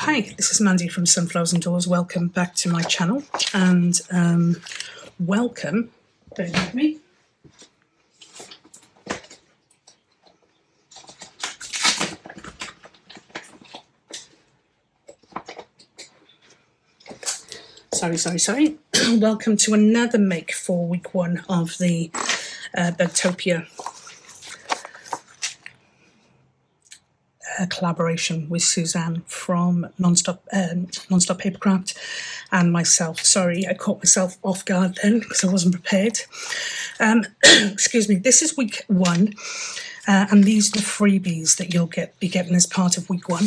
Hi, this is Mandy from Sunflowers and Doors. Welcome back to my channel, and welcome, bear with me. Sorry. Welcome to another make for week one of the Bugtopia collaboration with Suzanne from Nonstop Papercrafts and myself. Sorry, I caught myself off guard then because I wasn't prepared. Excuse me. This is week one, and these are the freebies that you'll be getting as part of week one.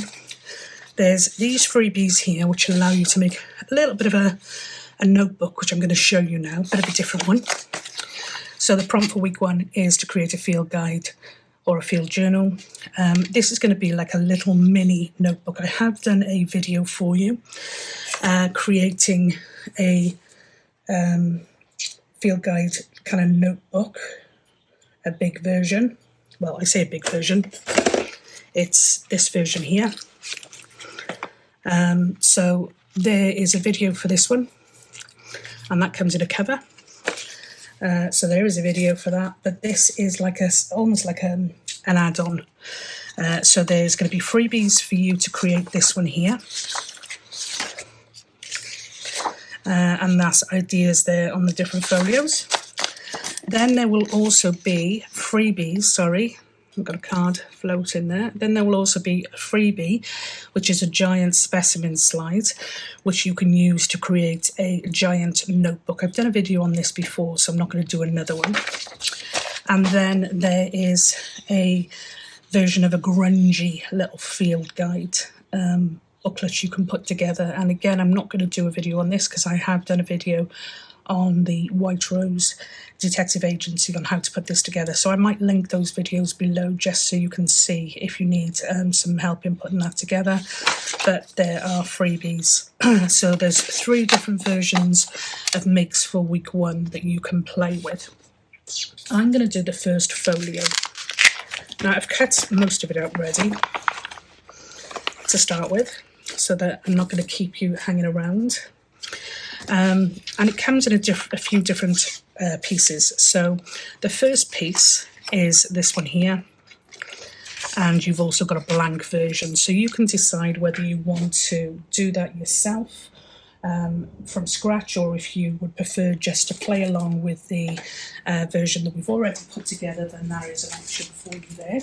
There's these freebies here which allow you to make a little bit of a notebook, which I'm going to show you now, a bit of a different one. So the prompt for week one is to create a field guide or a field journal. This is going to be like a little mini notebook. I have done a video for you creating a field guide kind of notebook, a big version. Well, I say a big version. It's this version here. So there is a video for this one, and that comes in a cover. So there is a video for that, but this is like almost like an add-on. So there's going to be freebies for you to create this one here. And that's ideas there on the different folios. Then there will also be freebies, sorry, I've got a card floating there. Then there will also be a freebie, which is a giant specimen slide, which you can use to create a giant notebook. I've done a video on this before, so I'm not going to do another one. And then there is a version of a grungy little field guide booklet you can put together. And again, I'm not going to do a video on this because I have done a video on the White Rose Detective Agency on how to put this together. So I might link those videos below just so you can see if you need some help in putting that together. But there are freebies. So there's 3 different versions of makes for week one that you can play with. I'm going to do the first folio. Now I've cut most of it out ready to start with, so that I'm not going to keep you hanging around. And it comes in a few different pieces. So the first piece is this one here, and you've also got a blank version. So you can decide whether you want to do that yourself from scratch, or if you would prefer just to play along with the version that we've already put together, then that is an option for you there.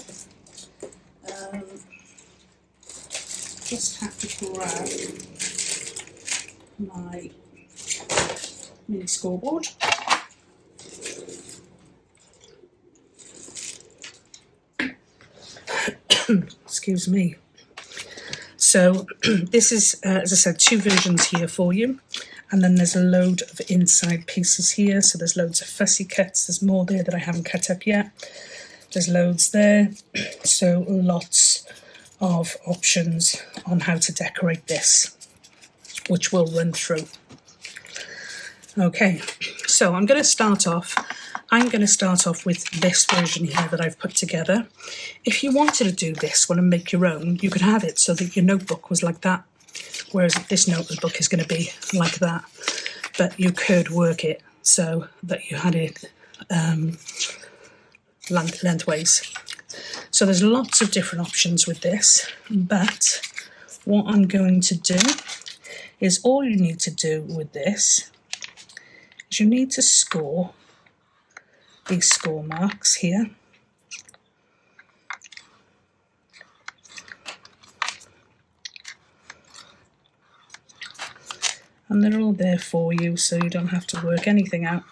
Just have to grab my mini scoreboard. Excuse me. So this is, as I said, 2 versions here for you. And then there's a load of inside pieces here. So there's loads of fussy cuts. There's more there that I haven't cut up yet. There's loads there. So lots of options on how to decorate this, which we'll run through. Okay, so I'm going to start off with this version here that I've put together. If you wanted to do this one and make your own, you could have it so that your notebook was like that, whereas this notebook is going to be like that. But you could work it so that you had it lengthways. So there's lots of different options with this, but what I'm going to do is all you need to do with this is you need to score these score marks here. And they're all there for you, so you don't have to work anything out.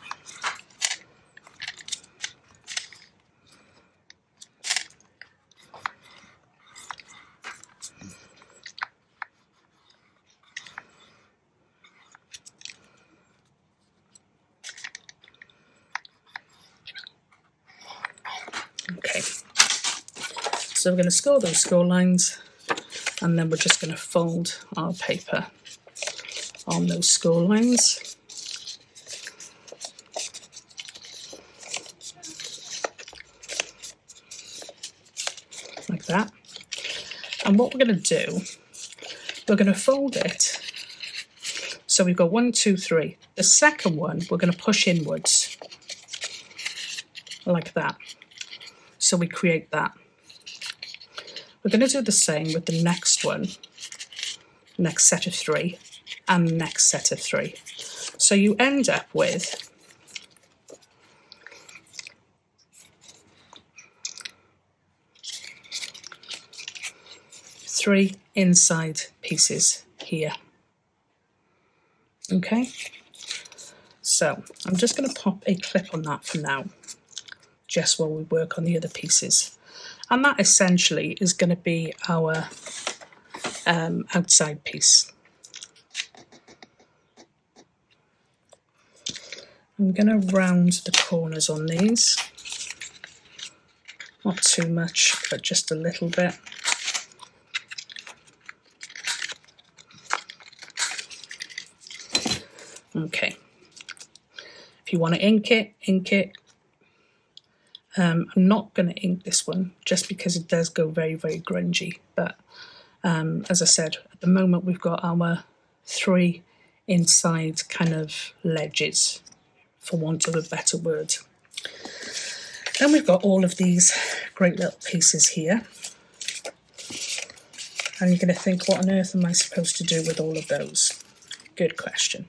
Okay, so we're going to score those score lines, and then we're just going to fold our paper on those score lines. Like that. And what we're going to do we're going to fold it. So we've got 1, 2, 3. The second one, we're going to push inwards like that. So we create that. We're going to do the same with the next one, next set of 3, and next set of 3. So you end up with 3 inside pieces here. Okay, so I'm just going to pop a clip on that for now, just while we work on the other pieces. And that essentially is going to be our outside piece. I'm going to round the corners on these, not too much, but just a little bit. Okay, if you want to ink it, ink it. I'm not going to ink this one just because it does go very, very grungy. But as I said, at the moment we've got our 3 inside kind of ledges, for want of a better word. Then we've got all of these great little pieces here. And you're going to think, what on earth am I supposed to do with all of those? Good question.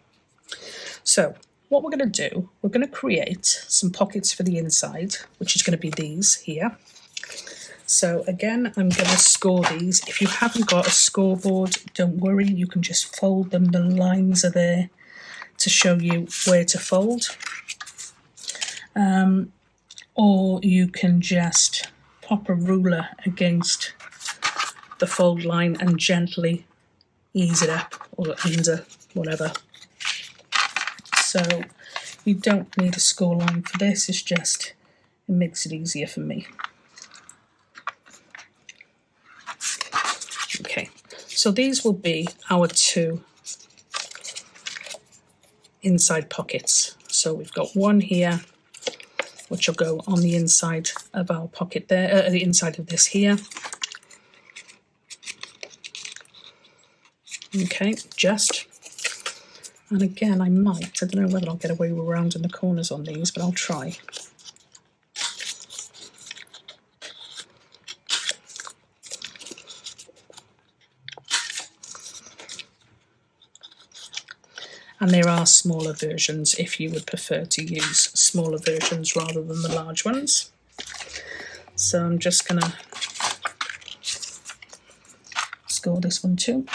So what we're going to do, we're going to create some pockets for the inside, which is going to be these here. So again, I'm going to score these. If you haven't got a scoreboard, don't worry, you can just fold them. The lines are there to show you where to fold. Or you can just pop a ruler against the fold line and gently ease it up or under, whatever. So you don't need a score line for this, it's just, it makes it easier for me. Okay, so these will be our 2 inside pockets. So we've got one here, which will go on the inside of our pocket there, the inside of this here. Okay, just. And again, I don't know whether I'll get away with rounding the corners on these, but I'll try. And there are smaller versions if you would prefer to use smaller versions rather than the large ones. So I'm just going to score this one too.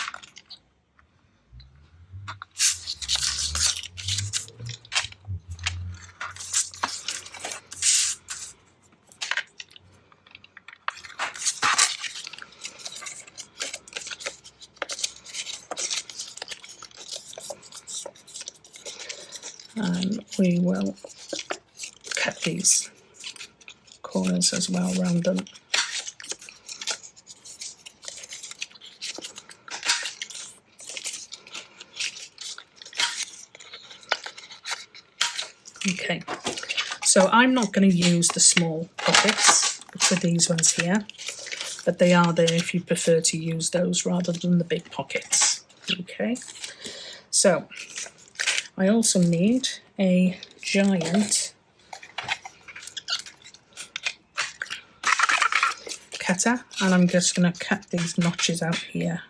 And we will cut these corners as well around them. Okay, so I'm not going to use the small pockets for these ones here, but they are there if you prefer to use those rather than the big pockets. Okay, so I also need a giant cutter, and I'm just going to cut these notches out here.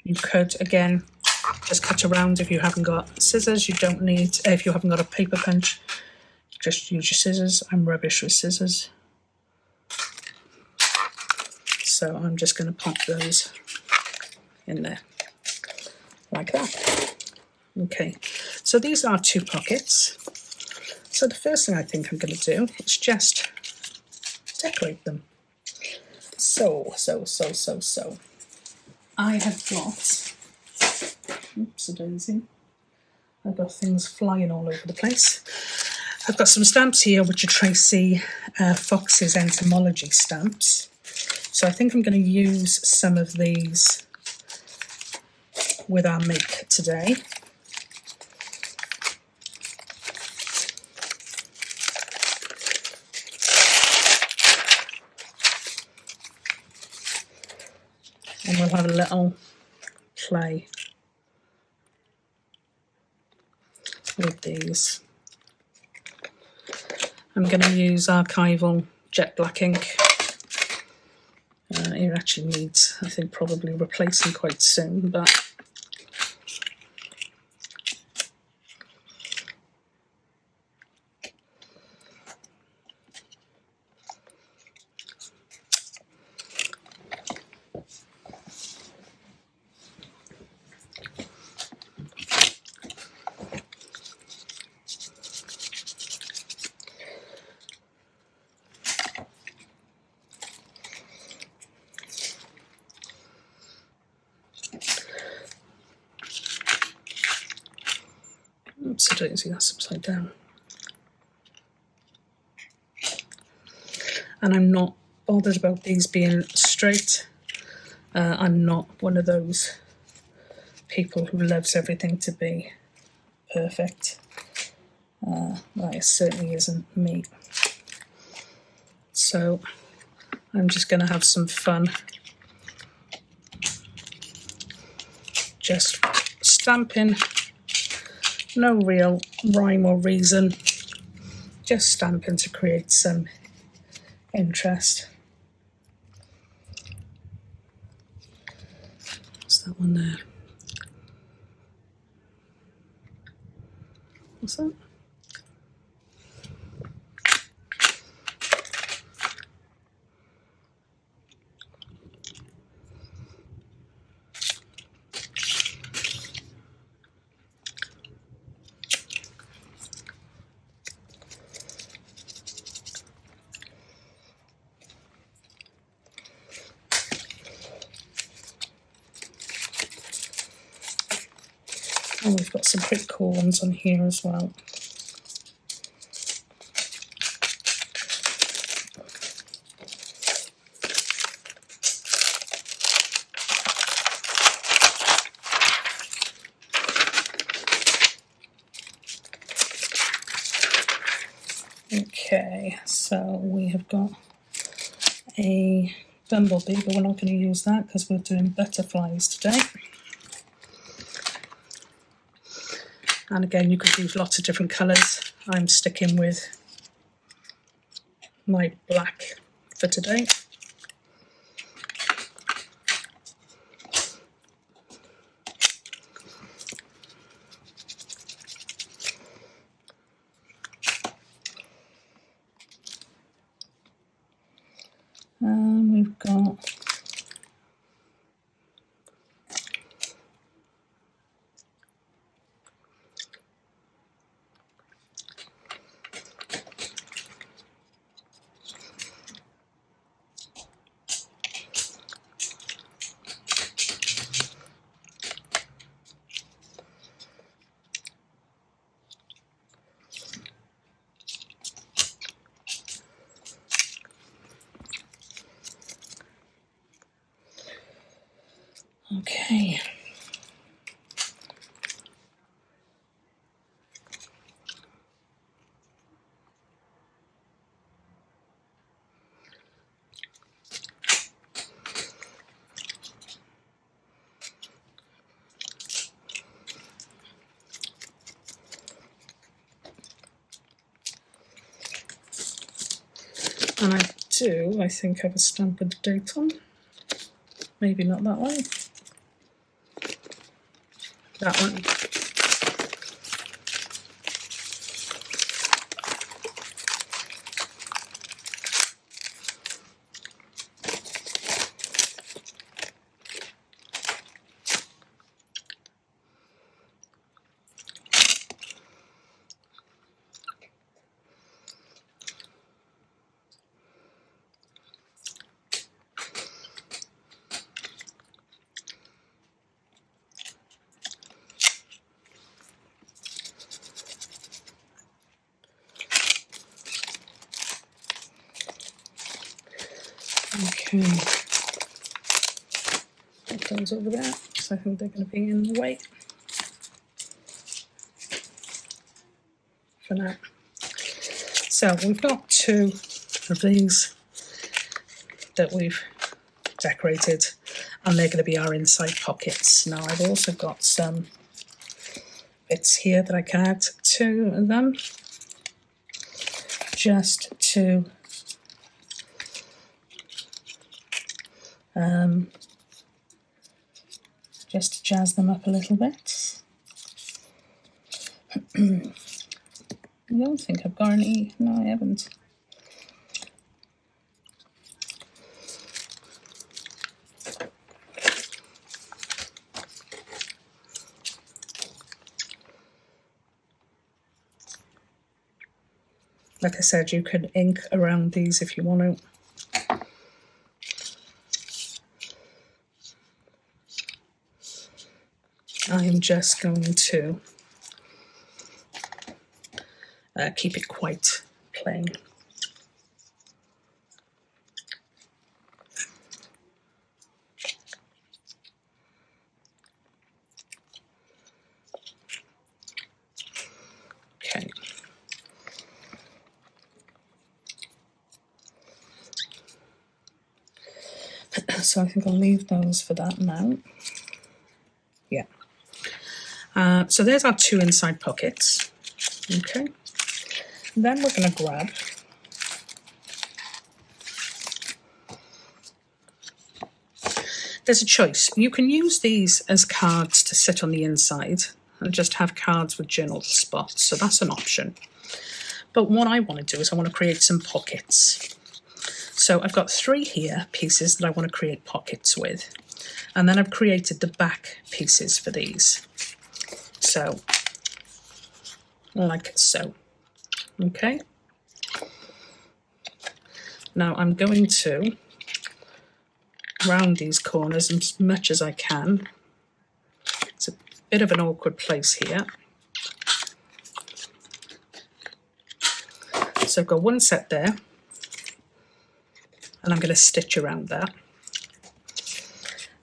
You could, again, just cut around if you haven't got scissors. You don't need, if you haven't got a paper punch, just use your scissors. I'm rubbish with scissors. So I'm just going to pop those in there, like that. Okay, so these are 2 pockets. So the first thing I think I'm going to do is just decorate them. So. I have got, oopsie-daisy, I've got things flying all over the place. I've got some stamps here which are Tracy Fox's Entomology stamps. So I think I'm going to use some of these with our make today. and we'll have a little play with these. I'm going to use archival jet black ink. It actually needs, I think, probably replacing quite soon, but oops, I don't see that's upside down. And I'm not bothered about these being straight. I'm not one of those people who loves everything to be perfect. That certainly isn't me. So I'm just going to have some fun just stamping. No real rhyme or reason, just stamping to create some interest. What's that one there? What's that? And we've got some pretty cool ones on here as well. Okay, so we have got a bumblebee, but we're not going to use that because we're doing butterflies today. And again, you could use lots of different colours. I'm sticking with my black for today. And we've got okay. And I think, have a stamp with the date on. Maybe not that one. That one. Okay, put those over there, so I think they're going to be in the way for now. So we've got two of these that we've decorated, and they're going to be our inside pockets. Now I've also got some bits here that I can add to them, just to jazz them up a little bit. I don't think I've got any. No, I haven't. Like I said, you could ink around these if you want to. I am just going to keep it quite plain. Okay. So I think I'll leave those for that now. Yeah. So there's our 2 inside pockets. Okay. Then we're going to grab there's a choice. You can use these as cards to sit on the inside and just have cards with journal spots. So that's an option. But what I want to do is I want to create some pockets. So I've got 3 here pieces that I want to create pockets with. And then I've created the back pieces for these. So, like so. Okay. Now I'm going to round these corners as much as I can. It's a bit of an awkward place here. So I've got one set there, and I'm going to stitch around that.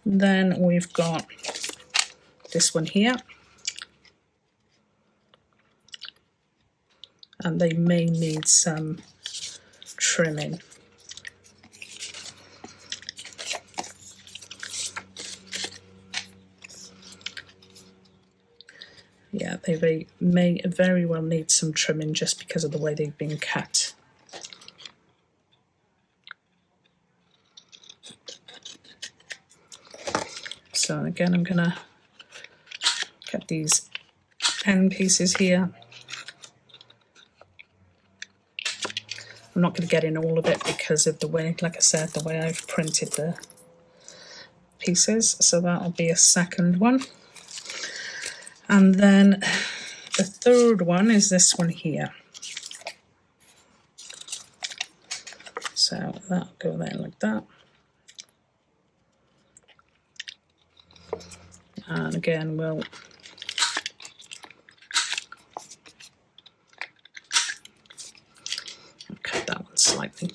Then we've got this one here, and they may need some trimming. Yeah, they may very well need some trimming just because of the way they've been cut. So again, I'm going to cut these end pieces here. I'm not going to get in all of it because of the way, like I said, the way I've printed the pieces. So that'll be a second one. And then the third one is this one here. So that'll go there like that. And again, we'll cut that one slightly.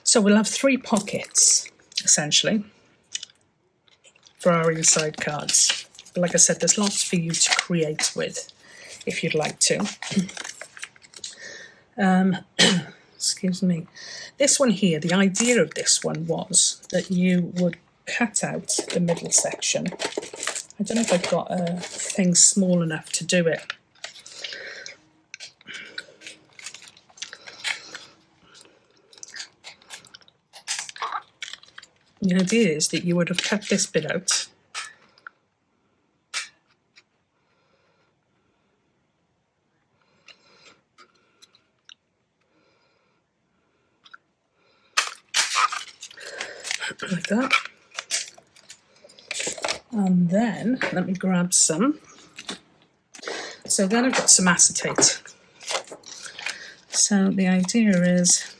So we'll have 3 pockets, essentially, for our inside cards. But like I said, there's lots for you to create with, if you'd like to. Excuse me. This one here, the idea of this one was that you would cut out the middle section. I don't know if I've got a thing small enough to do it. The idea is that you would have cut this bit out. Like that. And then let me grab some. So then I've got some acetate. So the idea is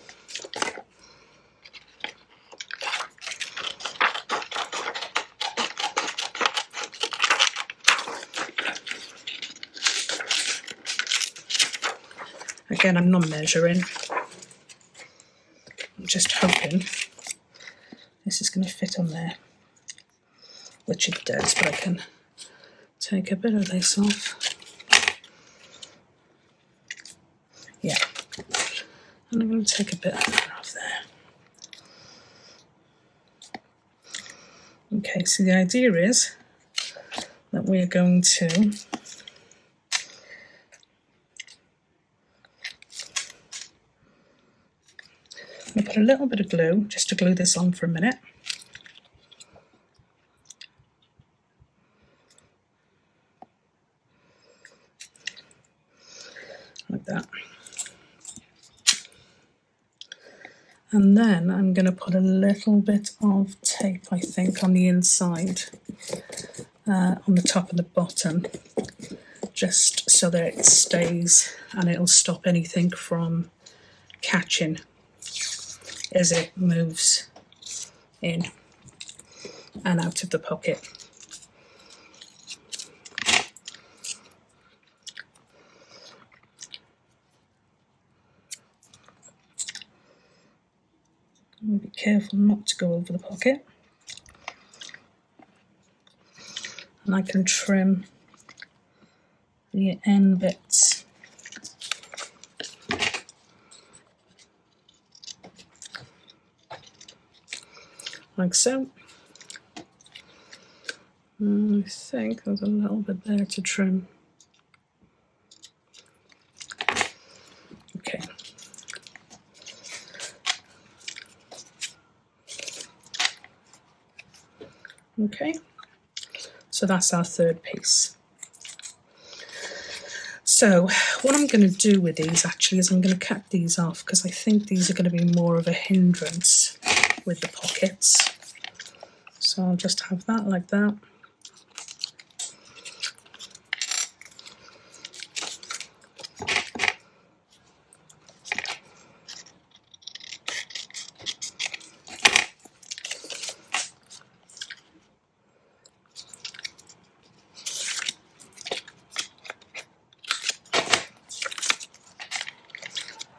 again, I'm not measuring. I'm just hoping this is going to fit on there, which it does, but I can take a bit of this off. Yeah, and I'm going to take a bit of that off there. Okay, so the idea is that we're going to put a little bit of glue just to glue this on for a minute. Like that. And then I'm going to put a little bit of tape, I think, on the inside, on the top and the bottom, just so that it stays and it'll stop anything from catching as it moves in and out of the pocket. Be careful not to go over the pocket. And I can trim the end bits. Like so. And I think there's a little bit there to trim. Okay. Okay, so that's our third piece. So what I'm going to do with these actually is I'm going to cut these off because I think these are going to be more of a hindrance with the pockets. So I'll just have that like that.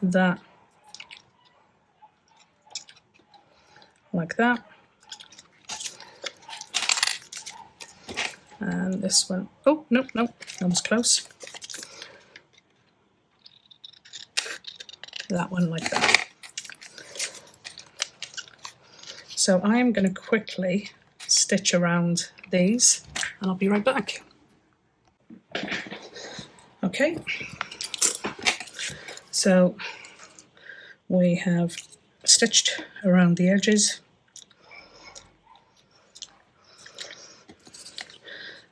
That like that, and this one, oh no, that was close, that one like that. So I am going to quickly stitch around these and I'll be right back. Okay, so we have stitched around the edges.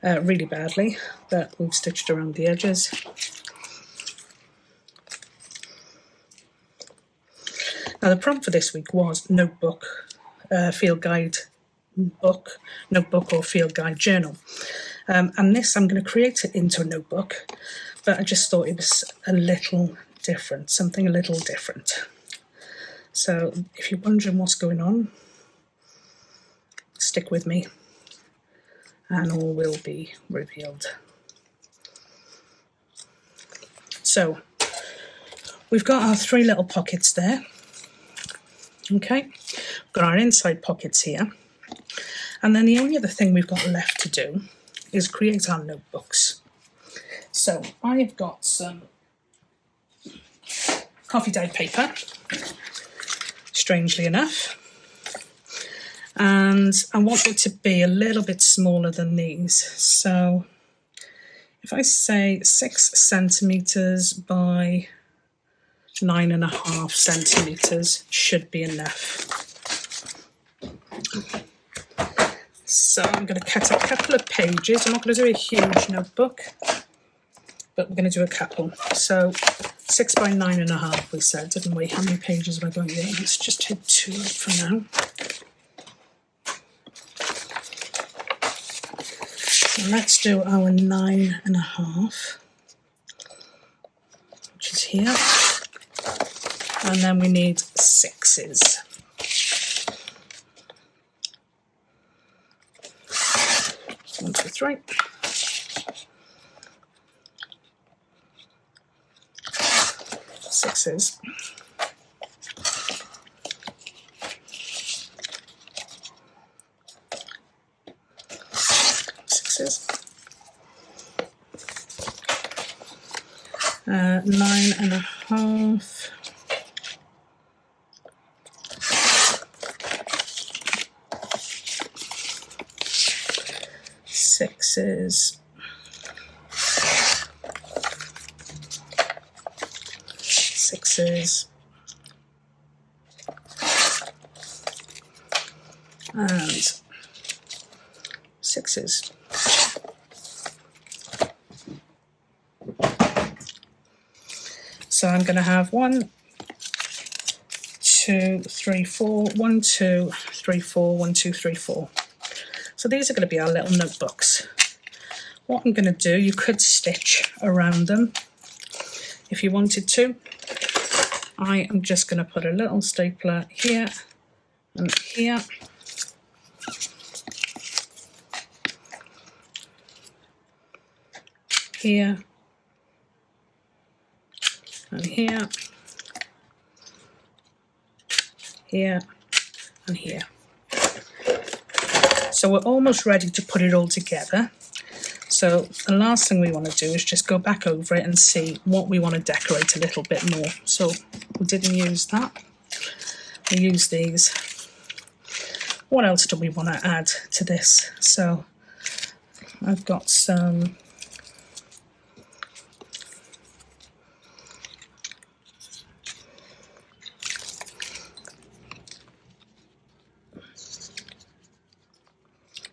Really badly, but we've stitched around the edges. Now the prompt for this week was notebook, field guide book, notebook or field guide journal. And this, I'm going to create it into a notebook, but I just thought it was a little different, something a little different. So if you're wondering what's going on, stick with me and all will be revealed. So we've got our three little pockets there. Okay, we've got our inside pockets here. And then the only other thing we've got left to do is create our notebooks. So I've got some coffee dyed paper, strangely enough, and I want it to be a little bit smaller than these. So if I say 6 centimetres by 9.5 centimetres should be enough. So I'm going to cut a couple of pages. I'm not going to do a huge notebook, but we're going to do a couple. So 6 by 9.5 we said, didn't we? How many pages am I going to do? Let's just take 2 for now. So let's do our 9.5, which is here. And then we need 6s. One, two, three. 6s. Nine and a half. sixes, sixes, and sixes. So I'm going to have 1, 2, 3, 4, 1, 2, 3, 4, 1, 2, 3, 4. So these are going to be our little notebooks. What I'm going to do, you could stitch around them if you wanted to. I am just going to put a little stapler here and here. Here and here, here and here. So we're almost ready to put it all together. So the last thing we want to do is just go back over it and see what we want to decorate a little bit more. So we didn't use that. We used these. What else do we want to add to this? So I've got some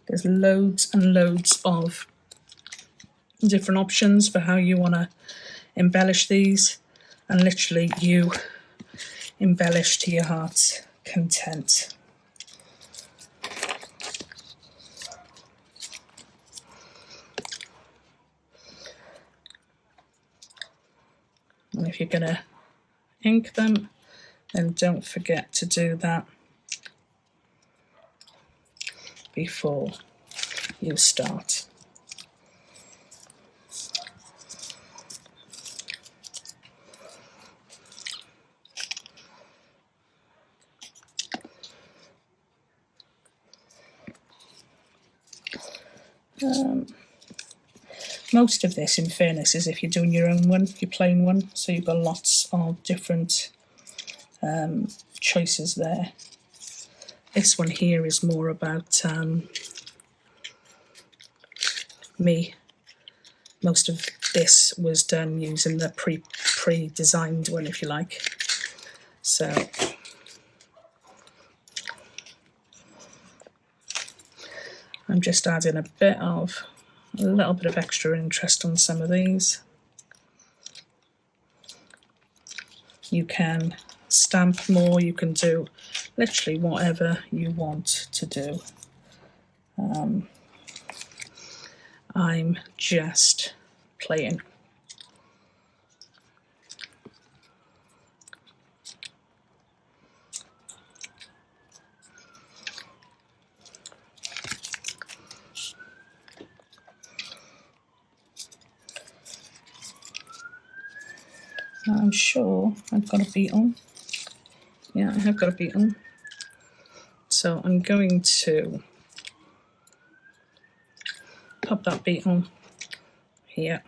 there's loads and loads of different options for how you want to embellish these, and literally you embellish to your heart's content. And if you're going to ink them, then don't forget to do that before you start. Most of this, in fairness, is if you're doing your own one, your plain one, so you've got lots of different choices there. This one here is more about me. Most of this was done using the pre-designed one, if you like. So I'm just adding a little bit of extra interest on some of these. You can stamp more, you can do literally whatever you want to do. I'm just playing. I'm sure I've got a beetle. Yeah, I have got a beetle. So I'm going to pop that beetle here.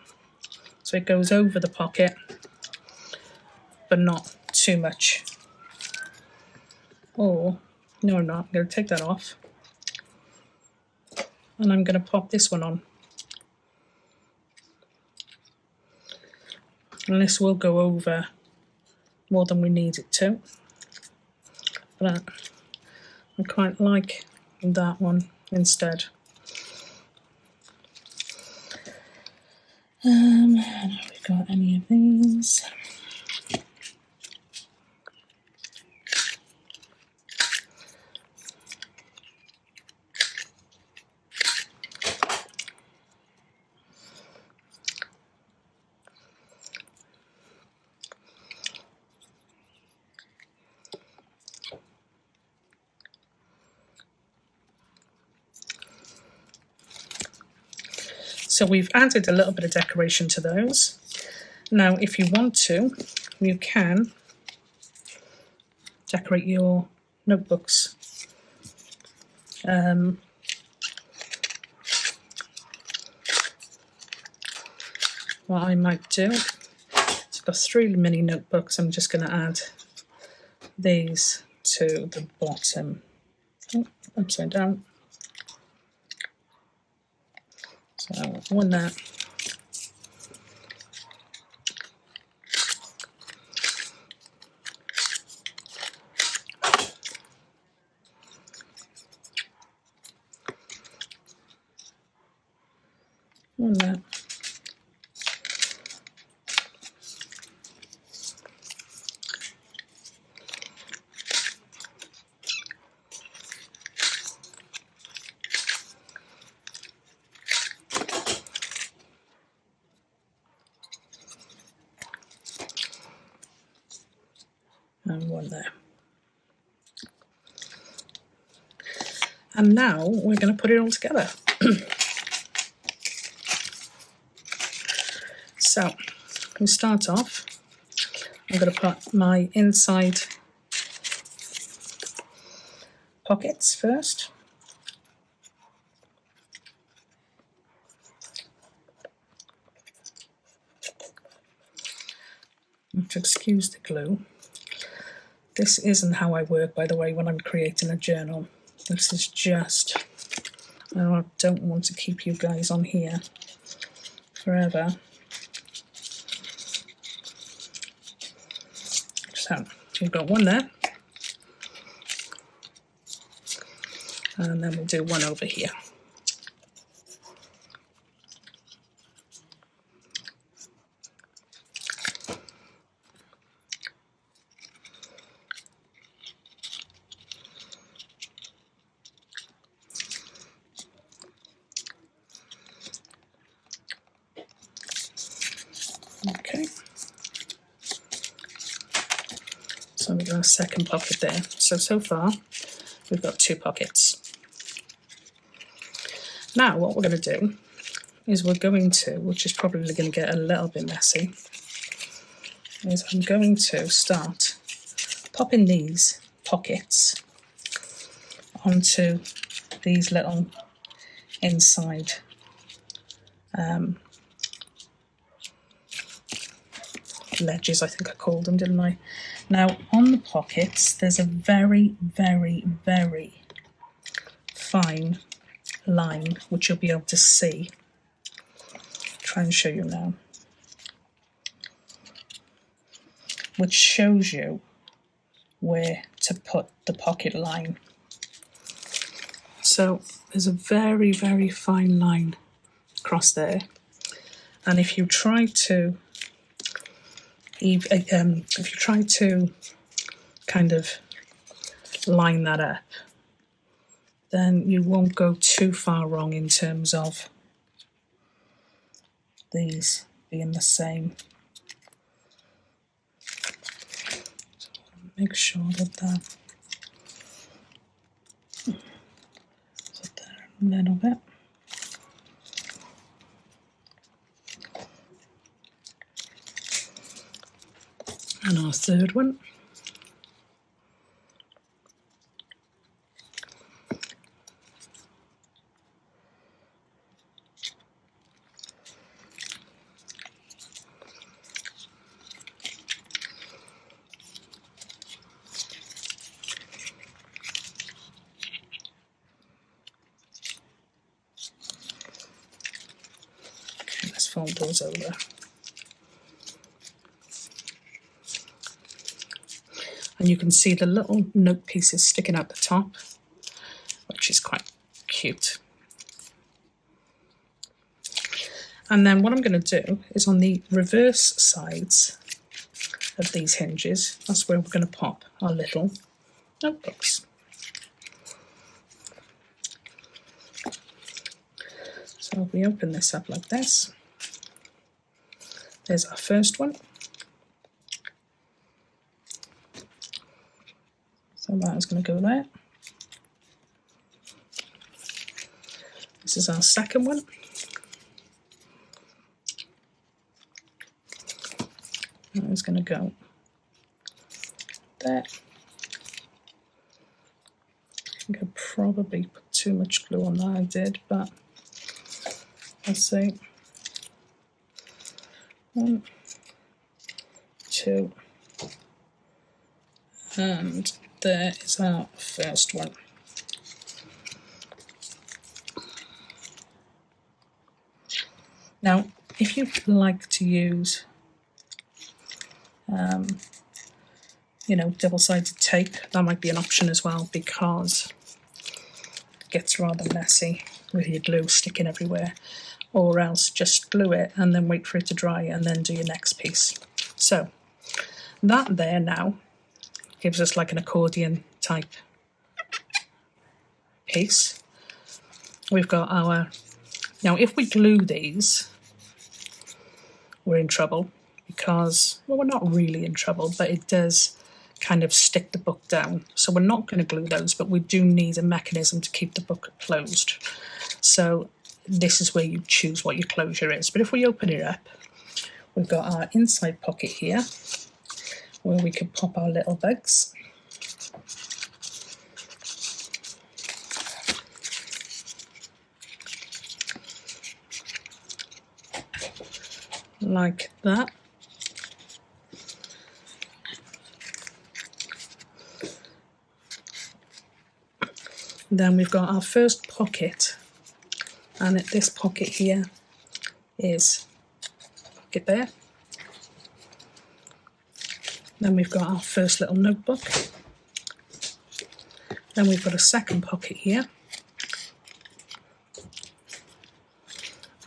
So it goes over the pocket, but not too much. Or, no I'm not, I'm going to take that off. And I'm going to pop this one on. And this will go over more than we need it to. But I quite like that one instead. Have we got any of these? So we've added a little bit of decoration to those. Now, if you want to, you can decorate your notebooks. What I might do, so I've got 3 mini notebooks. I'm just going to add these to the bottom. Oh, upside down. So So one there. One there. And one there. And now we're going to put it all together. So we start off, I'm going to put my inside pockets first. You have to excuse the glue. This isn't how I work, by the way, when I'm creating a journal. This is just, I don't want to keep you guys on here forever. So you've got one there, and then we'll do one over here. Okay, so we've got a second pocket there. So far we've got 2 pockets. Now what we're going to do is which is probably going to get a little bit messy, is I'm going to start popping these pockets onto these little inside ledges, I think I called them, didn't I? Now on the pockets there's a very, very, very fine line which you'll be able to see. Try and show you now, which shows you where to put the pocket line. So there's a very, very fine line across there, and if you try to kind of line that up, then you won't go too far wrong in terms of these being the same. So make sure that is there a little bit. And our third one. Let's fold those over. And you can see the little note pieces sticking out the top, which is quite cute. And then what I'm going to do is on the reverse sides of these hinges, that's where we're going to pop our little notebooks. So we open this up like this. There's our first one. So that is going to go there. This is our second one. That is going to go there. I think I probably put too much glue on that, I did, but let's see. 1, 2, and there is our first one. Now, if you'd like to use, you know, double-sided tape, that might be an option as well, because it gets rather messy with your glue sticking everywhere. Or else just glue it and then wait for it to dry and then do your next piece. So that there now gives us like an accordion type piece. We've got our, now if we glue these, we're in trouble because, well, we're not really in trouble, but it does kind of stick the book down. So we're not going to glue those, but we do need a mechanism to keep the book closed. So this is where you choose what your closure is. But if we open it up, we've got our inside pocket here where we can pop our little bugs. Like that. Then we've got our first pocket, and at this pocket here is pocket there. Then we've got our first little notebook. Then we've got a second pocket here.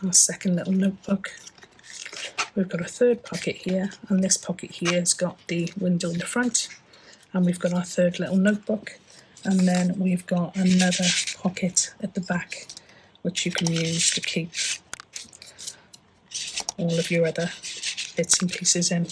Our second little notebook. We've got a third pocket here, and this pocket here has got the window in the front. And we've got our third little notebook. And then we've got another pocket at the back, which you can use to keep all of your other bits and pieces in.